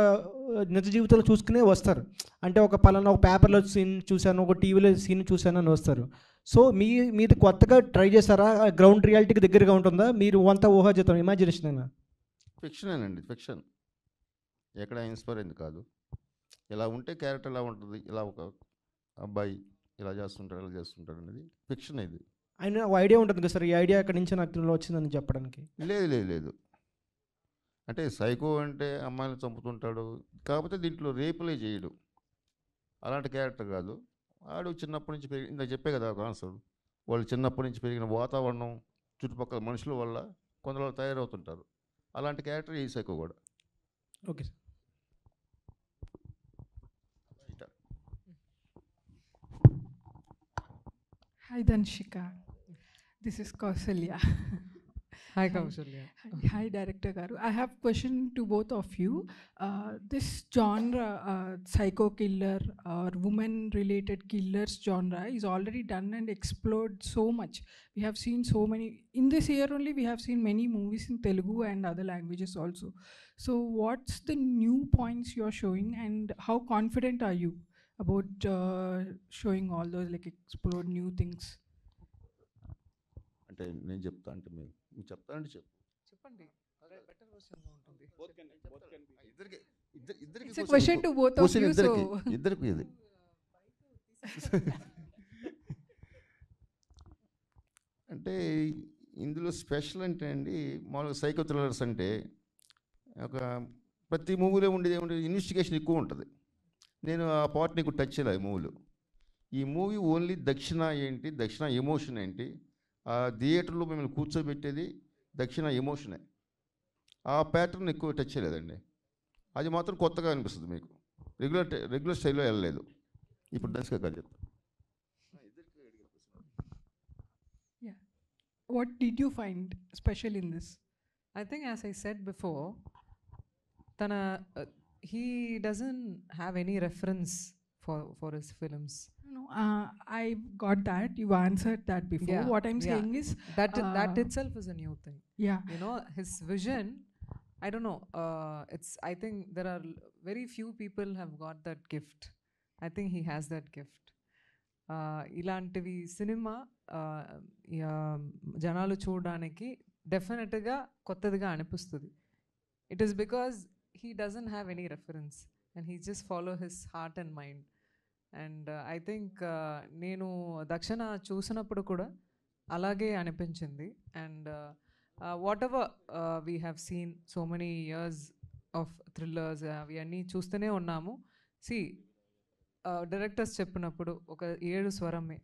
నిజ జీవితంలో చూసుకునే వస్తారు. అంటే ఒక పలానా ఒక పేపర్లో సీన్ చూశాను, ఒక టీవీలో సీన్ చూశాను అని వస్తారు. సో మీది కొత్తగా ట్రై చేశారా? గ్రౌండ్ రియాలిటీకి దగ్గరగా ఉంటుందా? మీరు అంతా ఊహాజీతం, ఇమాజినేషన్ అయినా? ఫిక్షనేనండి, ఫిక్షన్. ఎక్కడ ఇన్స్పైర్ అయింది కాదు. ఇలా ఉంటే క్యారెక్టర్ ఇలా ఉంటుంది, ఇలా ఒక అబ్బాయి ఇలా చేస్తుంటాడు అనేది ఫిక్షన్. ఇది ఆయన ఐడియా ఉంటుంది కదా సార్, ఈ ఐడియా ఎక్కడి నుంచి నాకు వచ్చిందని చెప్పడానికి? లేదు. అంటే సైకో అంటే అమ్మాయిని చంపుతుంటాడు, కాకపోతే దీంట్లో రేపులే చేయడు, అలాంటి క్యారెక్టర్ కాదు. ఆడు చిన్నప్పటి నుంచి ఇందాక చెప్పే కదా ఆన్సర్, వాళ్ళు చిన్నప్పటి నుంచి పెరిగిన వాతావరణం, చుట్టుపక్కల మనుషుల వల్ల కొందరు తయారవుతుంటారు. అలాంటి క్యారెక్టర్ ఈ సైకో కూడా. Okay sir. Hi Danshika, this is Kausalya. Hi Kausalya. Hi Director Garu. I have question to both of you. This genre, psycho killer or woman-related killers genre is already done and explored so much. We have seen so many, in this year only we have seen many movies in Telugu and other languages also. So what's the new points you are showing and how confident are you about showing all those, like explore new things? అంటే నేను చెప్తా అంటే మీరు చెప్తా అంటే చెప్పండి. Better version ఉంటుంది. It's a question to both of you, so ఇద్దరికి ఇది. అంటే ఇందులో స్పెషల్ అంటే అండి, మామూలుగా సైకో థ్రిల్లర్స్ అంటే ఒక ప్రతి మూవీలో ఉండేది ఇన్వెస్టిగేషన్ ఎక్కువ ఉంటుంది. నేను ఆ పార్ట్ నీకు టచ్ చేయలేదు మూవీలో. ఈ మూవీ ఓన్లీ దక్షిణ ఏంటి, దక్షిణ ఎమోషన్ ఏంటి, ఆ థియేటర్లో మిమ్మల్ని కూర్చోబెట్టేది దక్షిణ ఎమోషనే. ఆ ప్యాటర్న్ ఎక్కువ టచ్ చేయలేదండి. అది మాత్రం కొత్తగా అనిపిస్తుంది మీకు. రెగ్యులర్ స్టైల్లో వెళ్ళలేదు. ఇప్పుడు దర్శక గారు చెప్తాను. What did you find special in this? I think as I said before, he doesn't have any reference for his films. No, I got that. You answered that before. Yeah, what I'm saying is that itself is a new thing. Yeah. His vision, I don't know. I think there are very few people have got that gift. I think he has that gift. ఇలాంటివి cinema జనాలు చూడడానికి డెఫినెట్గా కొత్తదిగా అనిపిస్తుంది. It is because he doesn't have any reference and he just follow his heart and mind. And I think నేను దక్షిణ చూసినప్పుడు కూడా అలాగే అనిపించింది. And what ever we have seen so many years of thrillers అవి అన్నీ చూస్తూనే ఉన్నాము. డైరెక్టర్స్ చెప్పినప్పుడు ఒక 7 స్వరమే,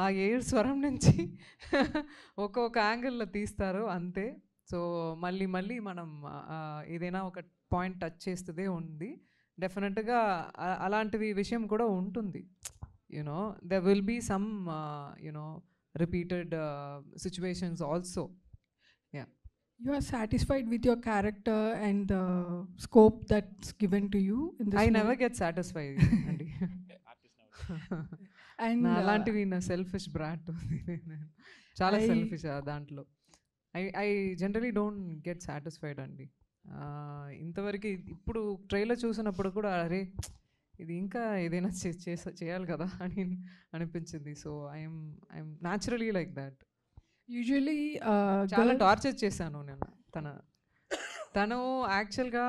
ఆ 7 స్వరం నుంచి ఒక్కొక్క యాంగిల్లో తీస్తారు అంతే. సో మళ్ళీ మళ్ళీ మనం ఏదైనా ఒక పాయింట్ టచ్ చేస్తుందే ఉంది. డెఫినెట్గా అలాంటివి విషయం కూడా ఉంటుంది. You know there will be some you know repeated situations also. Yeah. You are satisfied with your character and the scope that's given to you in this I movie? never get satisfied అండి. And అలాంటివి నా selfish brought చాలా selfish దాంట్లో. I generally don't get satisfied అండి. ఇంతవరకు ఇప్పుడు trailer చూసినప్పుడు కూడా అరే ఇది ఇంకా ఏదైనా చేయాలి కదా అని అనిపించింది. So I'm naturally like that. Usually చాలా టార్చర్ చేశాను నేను. తను యాక్చువల్గా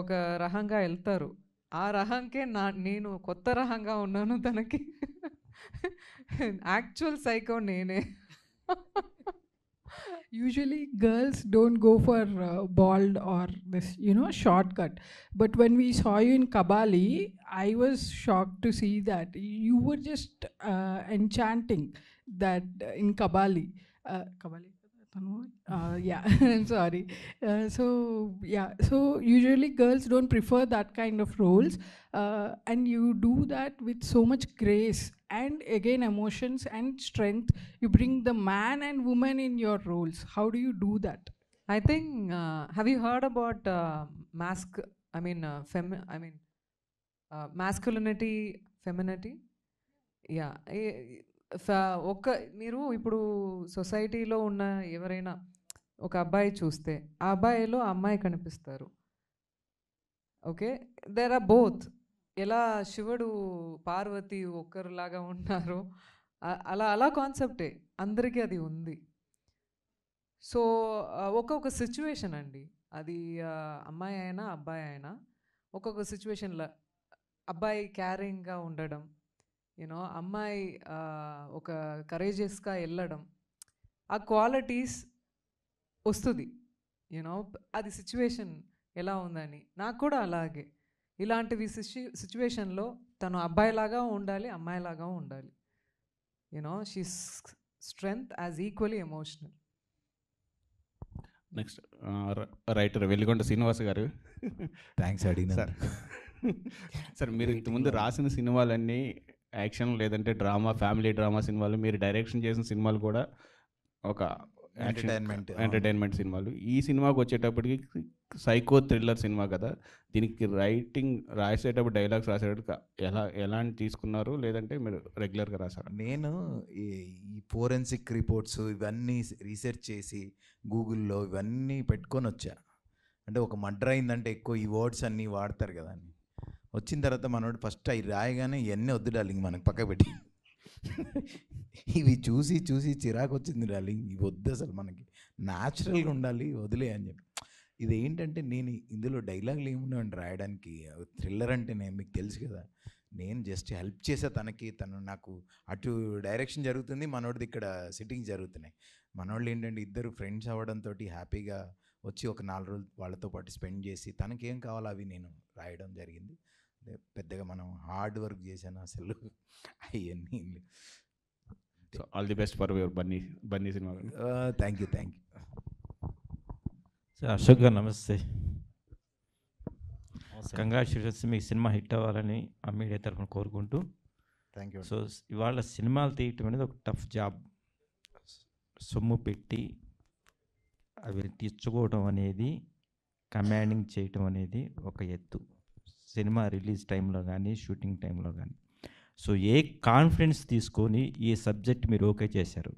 ఒక రకంగా వెళ్తారు, ఆ రకంకే నేను కొత్త రకంగా ఉన్నాను తనకి. యాక్చువల్ సైకో నేనే. Usually girls don't go for bald or this, you know, shortcut. But when we saw you in Kabali, I was shocked to see that you were just enchanting that in Kabali. Kabali? Yeah, I'm sorry. So usually girls don't prefer that kind of roles, and you do that with so much grace and again emotions and strength. You bring the man and woman in your roles. How do you do that? I think have you heard about masculinity, femininity? Yeah. మీరు ఇప్పుడు సొసైటీలో ఉన్న ఎవరైనా ఒక అబ్బాయి చూస్తే ఆ అబ్బాయిలో అమ్మాయి కనిపిస్తారు. Okay, there are both. ఎలా శివుడు పార్వతి ఒక్కరులాగా ఉన్నారు, అలా కాన్సెప్టే అందరికీ అది ఉంది. సో ఒక్కొక్క సిచ్యువేషన్ అండి, అది అమ్మాయి అయినా అబ్బాయి అయినా ఒక్కొక్క సిచ్యువేషన్లో అబ్బాయి క్యారింగ్గా ఉండడం, యూనో అమ్మాయి ఒక కరేజియస్గా వెళ్ళడం, ఆ క్వాలిటీస్ వస్తుంది. యూనో అది సిచ్యువేషన్ ఎలా ఉందని. నాకు కూడా అలాగే ఇలాంటివి సిచ్యువేషన్లో తను అబ్బాయిలాగా ఉండాలి, అమ్మాయిలాగా ఉండాలి. You know she strength as equally emotional. Next writer Velligonda Srinivas garu. Thanks అడిగిన సార్. సార్ మీరు ఇంతకుముందు రాసిన సినిమాలన్నీ యాక్షన్ లేదంటే డ్రామా, ఫ్యామిలీ డ్రామా సినిమాలు, మీరు డైరెక్షన్ చేసిన సినిమాలు కూడా ఒక ఎంటర్టైన్మెంట్ సినిమాలు. ఈ సినిమాకి వచ్చేటప్పటికి సైకో థ్రిల్లర్ సినిమా కదా, దీనికి రైటింగ్ రాసేటప్పుడు డైలాగ్స్ రాసేటప్పుడు ఎలాంటి తీసుకున్నారు, లేదంటే మీరు రెగ్యులర్గా రాసారు? నేను ఈ ఫోరెన్సిక్ రిపోర్ట్స్ ఇవన్నీ రీసెర్చ్ చేసి గూగుల్లో ఇవన్నీ పెట్టుకొని వచ్చా. అంటే ఒక మర్డర్ అయిందంటే ఎక్కువ ఈ వర్డ్స్ అన్నీ వాడతారు కదా అని. వచ్చిన తర్వాత మనోడు ఫస్ట్ అవి రాయగానే ఇవన్నీ వద్దు డార్లింగ్ మనకు పక్క పెట్టి, ఇవి చూసి చూసి చిరాకు వచ్చింది డార్లింగ్, ఇవి వద్దు అసలు మనకి న్యాచురల్గా ఉండాలి వదిలే అని చెప్పి. ఇది ఏంటంటే నేను ఇందులో డైలాగులు ఏమున్నాయండి రాయడానికి. థ్రిల్లర్ అంటే నేను మీకు తెలుసు కదా, నేను జస్ట్ హెల్ప్ చేసా తనకి. తను నాకు అటు డైరెక్షన్ జరుగుతుంది, మనోడిది ఇక్కడ సిట్టింగ్ జరుగుతున్నాయి. మనోళ్ళు ఏంటంటే ఇద్దరు ఫ్రెండ్స్ అవ్వడంతో హ్యాపీగా వచ్చి ఒక 4 రోజులు వాళ్ళతో పాటు స్పెండ్ చేసి తనకేం కావాలో అవి నేను రాయడం జరిగింది. పెద్దగా మనం హార్డ్ వర్క్ చేశాను అసలు అవన్నీ. So all the best for your Bunny cinema. Thank you. Sir Ashok garu నమస్తే. కంగ్రాచులేషన్స్, మీ సినిమా హిట్ అవ్వాలని ఆ మీడియా తరఫున కోరుకుంటూ. Thank you. సో ఇవాళ సినిమాలు తీయటం అనేది ఒక టఫ్ జాబ్. సొమ్ము పెట్టి అవి తెచ్చుకోవడం అనేది, కమాండింగ్ చేయటం అనేది ఒక ఎత్తు. సినిమా రిలీజ్ టైంలో కానీ షూటింగ్ టైంలో కానీ. సో ఏ కాన్ఫిడెన్స్ తీసుకొని ఈ సబ్జెక్ట్ మీరు ఓకే చేశారు?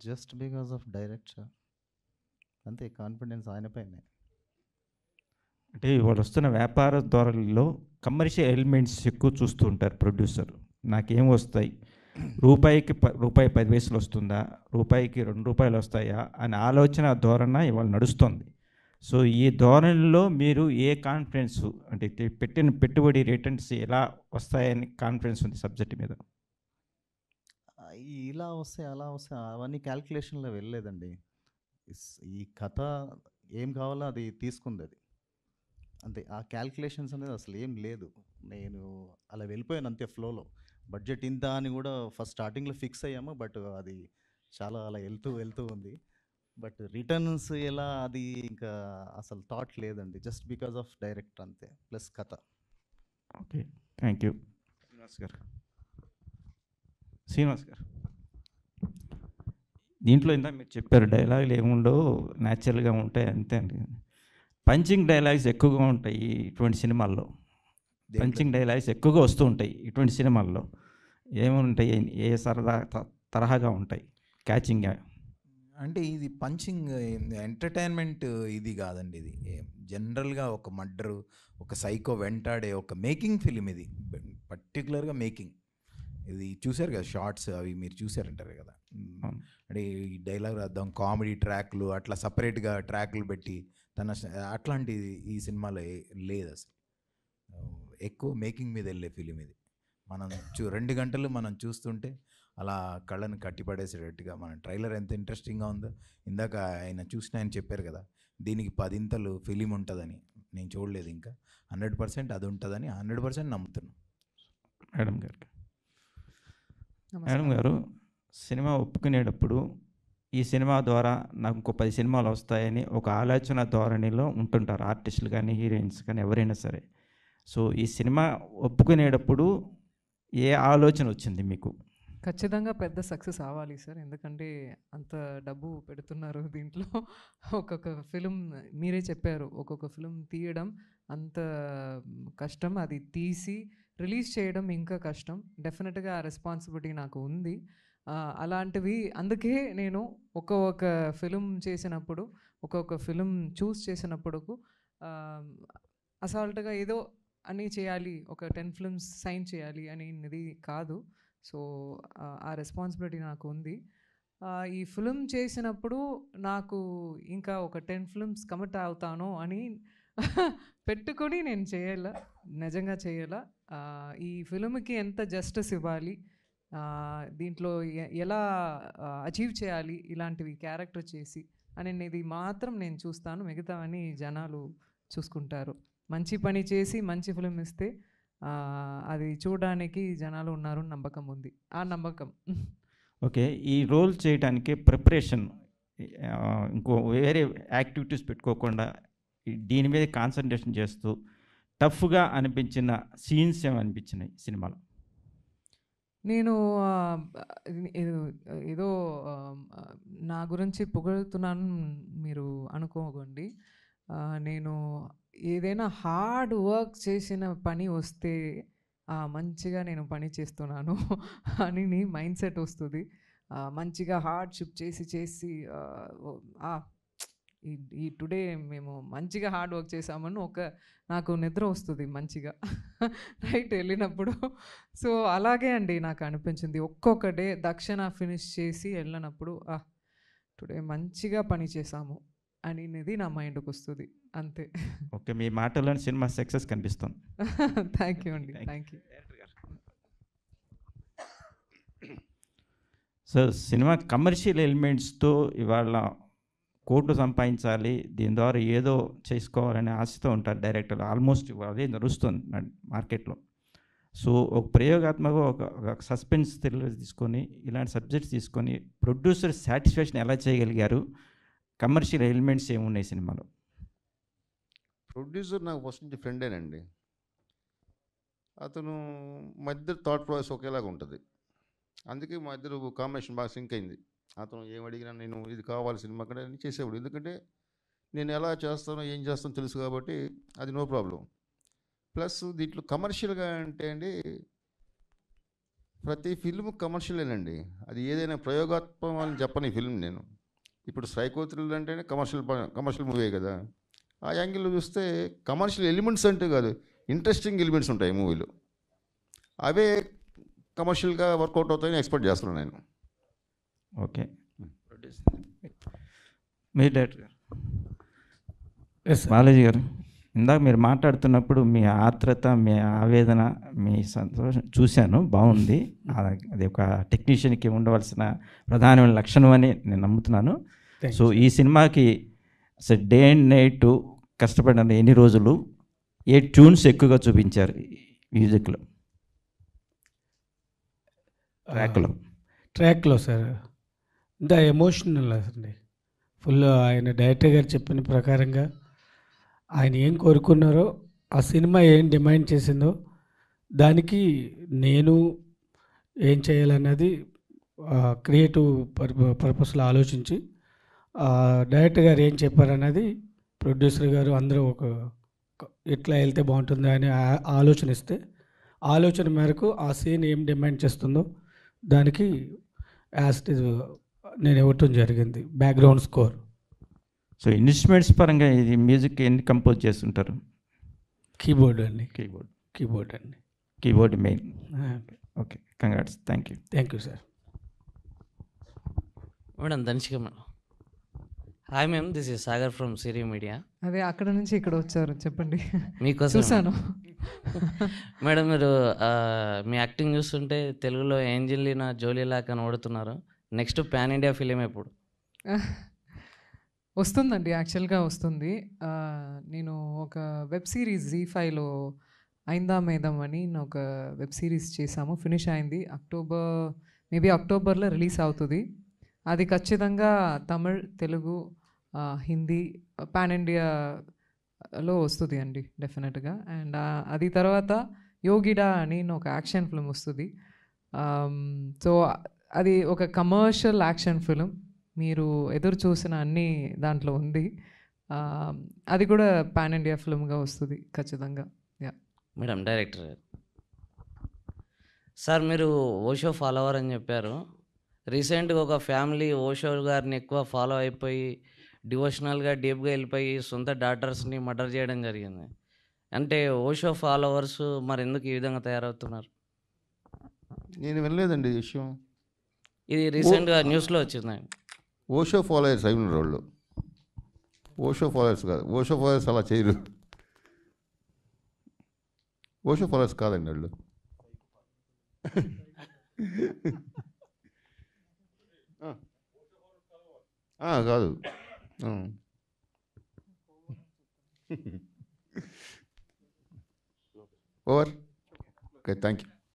జస్ట్ బికాస్ ఆఫ్ డైరెక్టర్, అంతే. కాన్ఫిడెన్స్ ఆయన పైనే. అంటే ఇవాళ వస్తున్న వ్యాపార ధోరణిలో కమర్షియల్ ఎలిమెంట్స్ ఎక్కువ చూస్తూ ఉంటారు ప్రొడ్యూసర్. నాకేం వస్తాయి, రూపాయికి రూపాయి 10 పైసలు వస్తుందా, రూపాయికి 2 రూపాయలు వస్తాయా అనే ఆలోచన ధోరణ ఇవాళ నడుస్తుంది. సో ఈ ధోరణిలో మీరు ఏ కాన్ఫిడెన్స్, అంటే పెట్టిన పెట్టుబడి రిటర్న్స్ ఎలా వస్తాయని కాన్ఫిడెన్స్ ఉంది సబ్జెక్ట్ మీద? ఇలా వస్తాయి అలా వస్తాయి అవన్నీ క్యాల్కులేషన్లో వెళ్ళలేదండి. ఈ కథ ఏం కావాలో అది తీసుకుంది. అది అంతే. ఆ క్యాల్కులేషన్స్ అనేది అసలు ఏం లేదు. నేను అలా వెళ్ళిపోయాను అంతే ఫ్లోలో. బడ్జెట్ ఇంత అని కూడా ఫస్ట్ స్టార్టింగ్లో ఫిక్స్ అయ్యాము, బట్ అది చాలా అలా వెళ్తూ ఉంది. బట్ రిటర్న్స్ ఎలా అది ఇంకా అసలు థాట్ లేదండి, జస్ట్ బికాస్ ఆఫ్ డైరెక్టర్ అంతే, ప్లస్ కథ. Okay, thank you. Srinivas garu, దీంట్లో ఇందా మీరు చెప్పారు డైలాగులు ఏముండవు, న్యాచురల్గా ఉంటాయి అంతే అండి. పంచింగ్ డైలాగ్స్ ఎక్కువగా ఉంటాయి ఇటువంటి సినిమాల్లో. పంచింగ్ డైలాగ్స్ ఎక్కువగా వస్తూ ఉంటాయి ఇటువంటి సినిమాల్లో. ఏముంటాయి, ఏ సరదా తరహాగా ఉంటాయి క్యాచింగ్గా? అంటే ఇది పంచింగ్ ఎంటర్టైన్మెంట్ ఇది కాదండి. ఇది జనరల్గా ఒక మర్డరు, ఒక సైకో వెంటాడే ఒక మేకింగ్ ఫిలిం ఇది. పర్టికులర్గా మేకింగ్ ఇది చూశారు కదా, షార్ట్స్ అవి మీరు చూసారంటారు కదా. అంటే ఈ డైలాగ్ రాద్దాం, కామెడీ ట్రాక్లు అట్లా సపరేట్గా ట్రాక్లు పెట్టి అట్లాంటిది ఈ సినిమాలో లేదు అసలు. ఎక్కువ మేకింగ్ మీద వెళ్ళే ఫిలిం ఇది. మనం 2 గంటలు మనం చూస్తుంటే అలా కళ్ళను కట్టిపడేసేటట్టుగా మన ట్రైలర్ ఎంత ఇంట్రెస్టింగ్గా ఉందో. ఇందాక ఆయన చూసిన ఆయన చెప్పారు కదా, దీనికి 10 ఫిలిం ఉంటుందని. నేను చూడలేదు ఇంకా. 100% అది ఉంటుందని 100% నమ్ముతున్నాను. మేడం గారు, సినిమా ఒప్పుకునేటప్పుడు ఈ సినిమా ద్వారా నాకు ఇంకో 10 సినిమాలు వస్తాయని ఒక ఆలోచన ధోరణిలో ఉంటుంటారు ఆర్టిస్టులు కానీ హీరోయిన్స్ కానీ ఎవరైనా సరే. సో ఈ సినిమా ఒప్పుకునేటప్పుడు ఏ ఆలోచన వచ్చింది మీకు? ఖచ్చితంగా పెద్ద సక్సెస్ అవ్వాలి సార్, ఎందుకంటే అంత డబ్బు పెడుతున్నారు దీంట్లో. ఒక్కొక్క ఫిలిం మీరే చెప్పారు, ఒక్కొక్క ఫిలిం తీయడం అంత కష్టం, అది తీసి రిలీజ్ చేయడం ఇంకా కష్టం. డెఫినెట్గా ఆ రెస్పాన్సిబిలిటీ నాకు ఉంది. అలాంటివి అందుకే నేను ఒక్కొక్క ఫిలిం చేసినప్పుడు, ఒక్కొక్క ఫిలిం చూస్ చేసినప్పుడు అసాల్ట్గా ఏదో అని చేయాలి, ఒక 10 ఫిల్మ్స్ సైన్ చేయాలి అనేది కాదు. సో ఆ రెస్పాన్సిబిలిటీ నాకు ఉంది. ఈ ఫిలిం చేసినప్పుడు నాకు ఇంకా ఒక 10 ఫిల్మ్స్ కమిట్ అవుతాను అని పెట్టుకొని నేను చేయాల, నిజంగా చేయాల. ఈ ఫిలింకి ఎంత జస్టిస్ ఇవ్వాలి, దీంట్లో ఎలా అచీవ్ చేయాలి ఇలాంటివి క్యారెక్టర్ చేసి అనేది మాత్రం నేను చూస్తాను. మిగతావన్నీ జనాలు చూసుకుంటారు. మంచి పని చేసి మంచి ఫిలిం ఇస్తే అది చూడడానికి జనాలు ఉన్నారు నమ్మకం ఉంది, ఆ నమ్మకం. ఓకే, ఈ రోల్ చేయడానికి ప్రిపరేషన్ ఇంకో వేరే యాక్టివిటీస్ పెట్టుకోకుండా దీని మీద కాన్సన్ట్రేషన్ చేస్తూ టఫ్గా అనిపించిన సీన్స్ ఏమనిపించినాయి సినిమాలో? నేను ఏదో నా గురించి పొగుడుతున్నాను మీరు అనుకోకండి. నేను ఏదైనా హార్డ్ వర్క్ చేసిన పని వస్తే మంచిగా నేను పని చేస్తున్నాను అని మైండ్ సెట్ వస్తుంది. మంచిగా హార్డ్షిప్ చేసి ఈ టుడే మేము మంచిగా హార్డ్ వర్క్ చేసామని నాకు నిద్ర వస్తుంది మంచిగా నైట్ వెళ్ళినప్పుడు. సో అలాగే అండి నాకు అనిపించింది. ఒక్కొక్క డే దక్షిణ ఫినిష్ చేసి వెళ్ళినప్పుడు టుడే మంచిగా పని చేసాము అనేది నా మైండ్కి వస్తుంది అంతే. ఓకే, మీ మాటలో సినిమా సక్సెస్ కనిపిస్తుంది. థ్యాంక్ యూ అండి, thank you. So cinema commercial ఎలిమెంట్స్తో ఇవాళ కోట్లు సంపాదించాలి, దీని ద్వారా ఏదో చేసుకోవాలనే ఆశతో ఉంటారు డైరెక్టర్లు. ఆల్మోస్ట్ అదే నడుస్తుంది మార్కెట్లో. సో ఒక ప్రయోగాత్మక ఒక సస్పెన్స్ థ్రిల్లర్ తీసుకొని ఇలాంటి సబ్జెక్ట్స్ తీసుకొని ప్రొడ్యూసర్ సాటిస్ఫాక్షన్ ఎలా చేయగలిగారు? కమర్షియల్ ఎలిమెంట్స్ ఏమున్నాయి సినిమాలో? ప్రొడ్యూసర్ నాకు ఫస్ట్ నుంచి ఫ్రెండేనండి. అతను మా ఇద్దరు థాట్ ప్రాసెస్ ఒకేలాగా ఉంటుంది. అందుకే మా ఇద్దరు కాంబినేషన్ బాగా సింక్ అయింది. అతను ఏం అడిగినా నేను ఇది కావాలి సినిమా కంటే అని చేసేవాడు. ఎందుకంటే నేను ఎలా చేస్తానో ఏం చేస్తానో తెలుసు కాబట్టి అది నో ప్రాబ్లం. ప్లస్ దీంట్లో కమర్షియల్గా అంటే అండి, ప్రతి ఫిల్మ్ కమర్షియలేనండి. అది ఏదైనా ప్రయోగాత్మకం అని చెప్పని ఫిల్మ్ నేను. ఇప్పుడు సైకో థ్రిల్లర్ అంటేనే కమర్షియల్ మూవీ కదా. ఆ యాంగిల్లో చూస్తే కమర్షియల్ ఎలిమెంట్స్ అంటే కాదు, ఇంట్రెస్టింగ్ ఎలిమెంట్స్ ఉంటాయి మూవీలో. అవే కమర్షియల్గా వర్కౌట్ అవుతాయని ఎక్స్పెక్ట్ చేస్తున్నాను నేను. ఓకే, మీ డైరెక్టర్ గారు బాలాజీ గారు, ఇందాక మీరు మాట్లాడుతున్నప్పుడు మీ ఆత్రత, మీ ఆవేదన, మీ సంతోషం చూశాను, బాగుంది. అది ఒక టెక్నీషియన్కి ఉండవలసిన ప్రధానమైన లక్షణం అని నేను నమ్ముతున్నాను. సో ఈ సినిమాకి డే అండ్ నైట్ కష్టపడిన ఎన్ని రోజులు, ఏ ట్యూన్స్ ఎక్కువగా చూపించారు మ్యూజిక్లో ట్రాక్లో సార్ ఇంత ఎమోషనల్ అండి ఫుల్. ఆయన డైరెక్టర్ గారు చెప్పిన ప్రకారంగా ఆయన ఏం కోరుకున్నారో, ఆ సినిమా ఏం డిమాండ్ చేసిందో దానికి నేను ఏం చేయాలన్నది క్రియేటివ్ పర్పస్లో ఆలోచించి డైరెక్టర్ గారు ఏం చెప్పారన్నది ప్రొడ్యూసర్ గారు అందరూ ఎట్లా వెళ్తే బాగుంటుంది అని ఆలోచన ఇస్తే, ఆలోచన మేరకు ఆ సీన్ ఏం డిమాండ్ చేస్తుందో దానికి నేను ఇవ్వటం జరిగింది బ్యాక్గ్రౌండ్ స్కోర్. సో ఇన్స్ట్రుమెంట్స్ పరంగా ఇది మ్యూజిక్ ఎన్ని కంపోజ్ చేస్తుంటారు? కీబోర్డ్ అండి. Keyboard main. Okay, congrats. Thank you sir. Madam Dhanishka madam. Hi ma'am, this is Sagar from Siri media. అదే అక్కడ నుంచి ఇక్కడ వచ్చారు, చెప్పండి. మీకోసం చూసాను. మేడం, మీరు మీ యాక్టింగ్ చూస్తుంటే తెలుగులో ఏంజెలినా జోలీలా కనబడుతున్నారు. నెక్స్ట్ పాన్ ఇండియా ఫిలిం ఎప్పుడు వస్తుందండి? యాక్చువల్గా వస్తుంది. నేను ఒక వెబ్ సిరీస్ ZEE5లో ఐందా మేదం అని ఒక వెబ్ సిరీస్ చేశాము, ఫినిష్ అయింది. అక్టోబర్లో రిలీజ్ అవుతుంది. అది ఖచ్చితంగా తమిళ్, తెలుగు, హిందీ, పాన్ ఇండియాలో వస్తుంది అండి డెఫినెట్గా. అండ్ అది తర్వాత యోగిడా అని ఒక యాక్షన్ ఫిల్మ్ వస్తుంది. సో అది ఒక కమర్షియల్ యాక్షన్ ఫిలిం, మీరు ఎదురు చూసిన అన్నీ దాంట్లో ఉంది. అది కూడా పాన్ ఇండియా ఫిల్మ్గా వస్తుంది ఖచ్చితంగా. Yeah madam. డైరెక్టర్ సార్, మీరు ఓషో ఫాలోవర్ అని చెప్పారు. రీసెంట్గా ఒక ఫ్యామిలీ ఓషో గారిని ఎక్కువ ఫాలో అయిపోయి డివోషనల్గా డీప్గా వెళ్ళిపోయి సొంత డాటర్స్ని మర్డర్ చేయడం జరిగింది. అంటే ఓషో ఫాలోవర్స్ మరి ఎందుకు ఈ విధంగా తయారవుతున్నారు? నేను వినలేదండి ఈ విషయం. ఇది రీసెంట్గా న్యూస్లో వచ్చిందండి. ఓషో ఫాలోయర్స్ అయి ఉన్నారు వాళ్ళు. ఓషో ఫాలోయర్స్ కాదు, ఓషో ఫాలోయర్స్ అలా చేయరు. ఓషో ఫాలోయర్స్ కాదండి వాళ్ళు. కాదు. ఓవర్. Okay, thank you.